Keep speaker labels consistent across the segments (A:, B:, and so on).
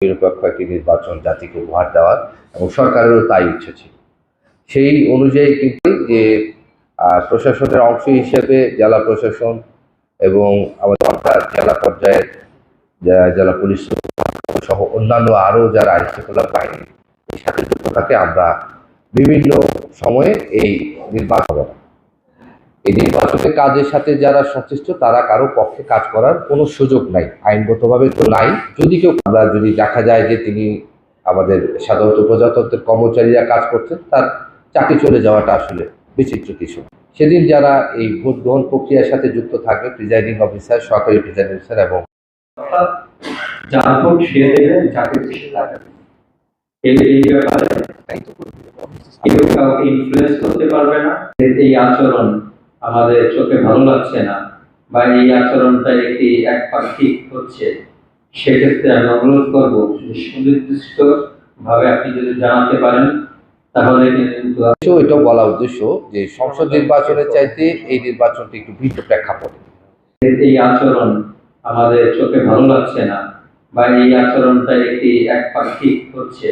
A: নিরপেক্ষ একটি নির্বাচন জাতিকে উপহার দেওয়ার এবং সরকারেরও তাই ইচ্ছে ছিল। সেই অনুযায়ী কিন্তু যে প্রশাসনের অংশ হিসেবে জেলা প্রশাসন এবং আমাদের জেলা পর্যায়ে জেলা পুলিশ সহ অন্যান্য আরও যারা আইন শৃঙ্খলা বাহিনী সাথে যুক্ত থাকে, আমরা বিভিন্ন সময়ে এই নির্বাচনের কাজের সাথে যারা সংশ্লিষ্ট তারা কারো পক্ষে কাজ করার কোনো সুযোগ নাই, আইনগতভাবে তো নাই। যদি কেউ আমরা যদি দেখা যায় যে তিনি আমাদের সাধারণত প্রজাতন্ত্রের কর্মচারীরা কাজ করছেন, তার চাকরি চলে যাওয়াটা আসলে বিচিত্র কিছু। সেদিন যারা এই ভোট গ্রহণ প্রক্রিয়ার সাথে যুক্ত থাকবে, প্রিজাইডিং অফিসার, সরকারি প্রিজাইডিং অফিসার এবং
B: যার ভোট সে দেবে, যাকে খুশি লাগাবে, এই ব্যাপারে কেউ কাউকে ইনফ্লুয়েন্স করতে পারবে না। এই আচরণ আমাদের চোখে ভালো লাগছে না বা এই আচরণটা একটি একপাক্ষিক হচ্ছে, সেক্ষেত্রে আমি অনুরোধ করবো সুনির্দিষ্ট ভাবে আপনি যদি জানাতে পারেন তাহলে কিন্তু
A: এটা বলা উদ্দেশ্য যে সংসদ নির্বাচনের চাইতে এই নির্বাচনটি একটু ভিন্ন প্রেক্ষাপটে।
B: এই আচরণ আমাদের চোখে ভালো লাগছে না বা এই আচরণটা একটি একপাক্ষিক হচ্ছে,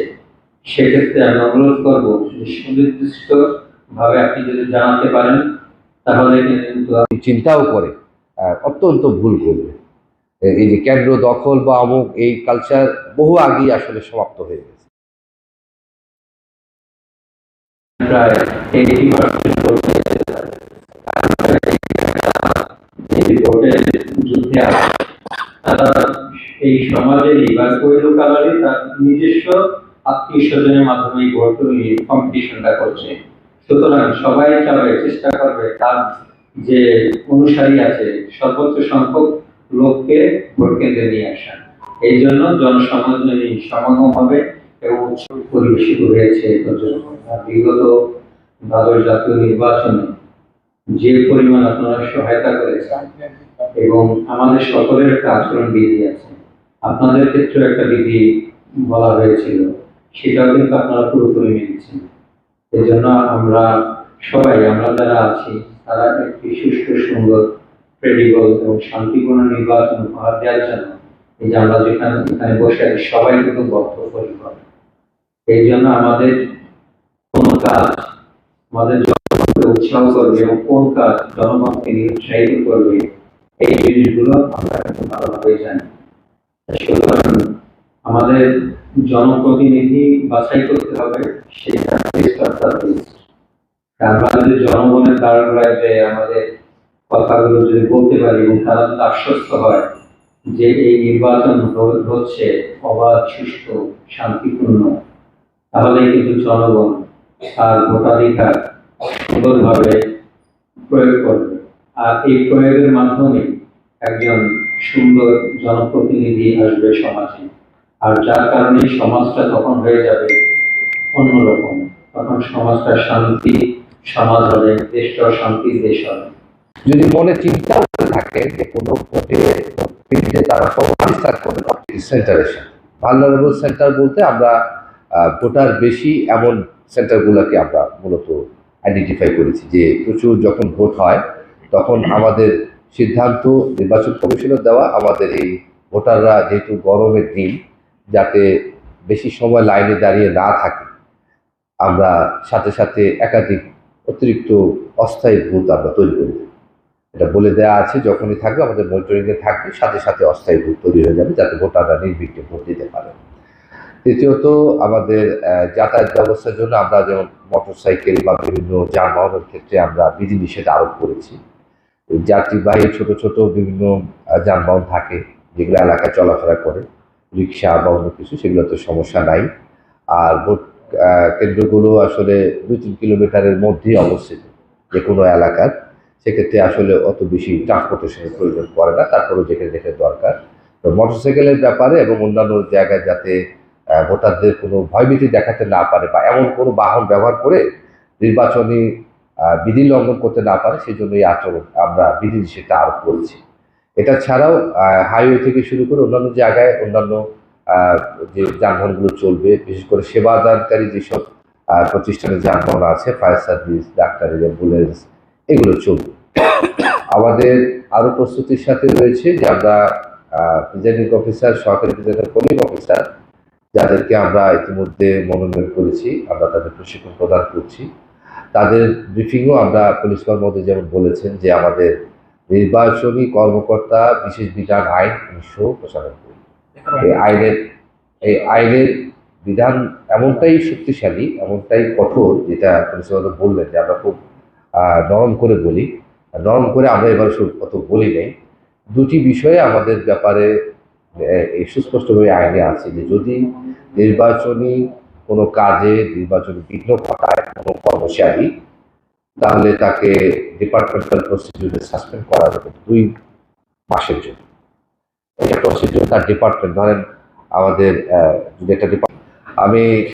B: সেক্ষেত্রে আমি অনুরোধ করবো সুনির্দিষ্ট ভাবে আপনি যদি জানাতে পারেন তাহলে কিন্তু
A: চিন্তাও করে অত্যন্ত ভুল করবে। এই যে কেন্দ্র দখল বা অমুক এই কালচার বহু আগেই আসলে সমাপ্ত হয়ে গেছে।
B: প্রায় 80% যুদ্ধে তারা এই সমাজেরই বা কৈল কালারই তার নিজস্ব আত্মীয় স্বজনের মাধ্যমে ভোট কম্পিটিশনটা করছে। সুতরাং সবাই চাবে, চেষ্টা করবে তার যে অনুসারী আছে সর্বোচ্চ সংখ্যক লোককে ভোট কেন্দ্রে নিয়ে আসা। এই জন্য সমাগম হবে এবং উৎসব পরিবেশিত হয়েছে। বিগত দ্বাদশ জাতীয় নির্বাচনে যে পরিমাণ আপনারা সহায়তা করেছেন এবং আমাদের সকলের একটা আচরণ বিধি আছে, আপনাদের ক্ষেত্রে একটা বিধি বলা হয়েছিল, সেটাও কিন্তু আপনারা পুরোপুরি মেনেছেন। এই জন্য আমরা সবাই, আমরা যারা আছি তারা একটি সুষ্ঠু, সুন্দর, ক্রেডিবল এবং শান্তিপূর্ণ নির্বাচন উপহার দেওয়ার জন্য এই যে আমরা এখানে বসে আছি সবাই কিন্তু বদ্ধপরিকর। এই জন্য আমাদের কোন কাজ আমাদের জনগণকে উৎসাহ করবে এবং কোন কাজ জনগণকে নিরুৎসাহিত করবে, এই জিনিসগুলো আমরা ভালোভাবে জানি। সুতরাং আমাদের জনপ্রতিনিধি বাছাই করতে হবে, সেটা আমরা যদি জনগণের দ্বারা যে আমাদের কথাগুলো যদি বলতে পারি এবং তারা যদি আশ্বস্ত হয় যে এই নির্বাচন হচ্ছে অবাধ, সুষ্ঠু, শান্তিপূর্ণ, তাহলে কিন্তু জনগণ তার ভোটাধিকার সুন্দরভাবে প্রয়োগ করবে। আর এই প্রয়োগের মাধ্যমে একজন সুন্দর জনপ্রতিনিধি আসবে সমাজে, আর যার কারণে সমাজটা তখন হয়ে যাবে অন্যরকম। তখন সমাজটা শান্তি সমাজ হবে, দেশটা শান্তির দেশ হবে।
A: যদি মনে চিন্তা থাকে যে কোনো ভোটে তারা বিস্তার করবে সেন্টারের সাথে, ভালনারেবল সেন্টার বলতে আমরা ভোটার বেশি এমন সেন্টারগুলোকে আমরা মূলত আইডেন্টিফাই করেছি। যে প্রচুর যখন ভোট হয় তখন আমাদের সিদ্ধান্ত নির্বাচন কমিশনের দেওয়া, আমাদের এই ভোটাররা যেহেতু গরমের দিন যাতে বেশি সময় লাইনে দাঁড়িয়ে না থাকে, আমরা সাথে সাথে একাধিক অতিরিক্ত অস্থায়ী বুথ আমরা তৈরি করি। এটা বলে দেওয়া আছে, যখনই থাকবে আমাদের মনিটরিংয়ে থাকবে, সাথে সাথে অস্থায়ী বুথ তৈরি হয়ে যাবে যাতে ভোটাররা নির্বিঘ্নে ভোট দিতে পারে। তৃতীয়ত, আমাদের যাতায়াত ব্যবস্থার জন্য আমরা যেমন মোটরসাইকেল বা বিভিন্ন যানবাহনের ক্ষেত্রে আমরা বিধিনিষেধ আরোপ করেছি। যাত্রীবাহী ছোট ছোট বিভিন্ন যানবাহন থাকে যেগুলো এলাকায় চলাফেরা করে, রিক্সা বা অন্য কিছু, সেগুলোতে সমস্যা নাই। আর ভোট কেন্দ্রগুলো আসলে 2-3 কিলোমিটারের মধ্যেই অবস্থিত যে কোনো এলাকার, সেক্ষেত্রে আসলে অত বেশি ট্রান্সপোর্টেশনের প্রয়োজন পড়ে না। তারপরেও যেখানে যেখানে দরকার, তো মোটরসাইকেলের ব্যাপারে এবং অন্যান্য জায়গায় যাতে ভোটারদের কোনো ভয়ভীতি দেখাতে না পারে বা এমন কোনো বাহন ব্যবহার করে নির্বাচনী বিধি লঙ্ঘন করতে না পারে, সেই জন্য এই আচরণ আমরা বিধিনিষেধটা আরোপ করেছি। এটা ছাড়াও হাইওয়ে থেকে শুরু করে অন্যান্য জায়গায় অন্যান্য যে যানবাহনগুলো চলবে, বিশেষ করে সেবাদানকারী যেসব প্রতিষ্ঠানের যানবাহন আছে, ফায়ার সার্ভিস, ডাক্তারি, অ্যাম্বুলেন্স, এগুলো চলবে। আমাদের আরও প্রস্তুতির সাথে রয়েছে যে আমরা প্রিজাইডিং অফিসার, সহকারী প্রিজাইডিং অফিসার যাদেরকে আমরা ইতিমধ্যে মনোনয়ন করেছি, আমরা তাদের প্রশিক্ষণ প্রদান করছি। তাদের ব্রিফিংও আমরা পুলিশ কর্মকর্তা যেমন বলেছেন যে আমাদের নির্বাচনী কর্মকর্তা বিশেষ বিধান আইন 1995, এই আইনের বিধান এমনটাই শক্তিশালী, এমনটাই কঠোর, যেটা পুলিশ কর্মকর্তা বললেন যে আমরা খুব নরম করে বলি। নরম করে আমরা এবার অত বলি নাই। দুটি বিষয়ে আমাদের ব্যাপারে এই সুস্পষ্টভাবে আইনে আছে যে যদি নির্বাচনী কোনো কাজে নির্বাচনী বিঘ্ন ঘটায় কোনো কর্মচারী, তাহলে তাকে ডিপার্টমেন্টাল প্রসিডিউরে সাসপেন্ড করা যাবে 2 মাসের জন্য। এটা প্রসিডিউর তার ডিপার্টমেন্ট, ধরেন আমাদের যদি একটা ডিপার্টমেন্ট, আমি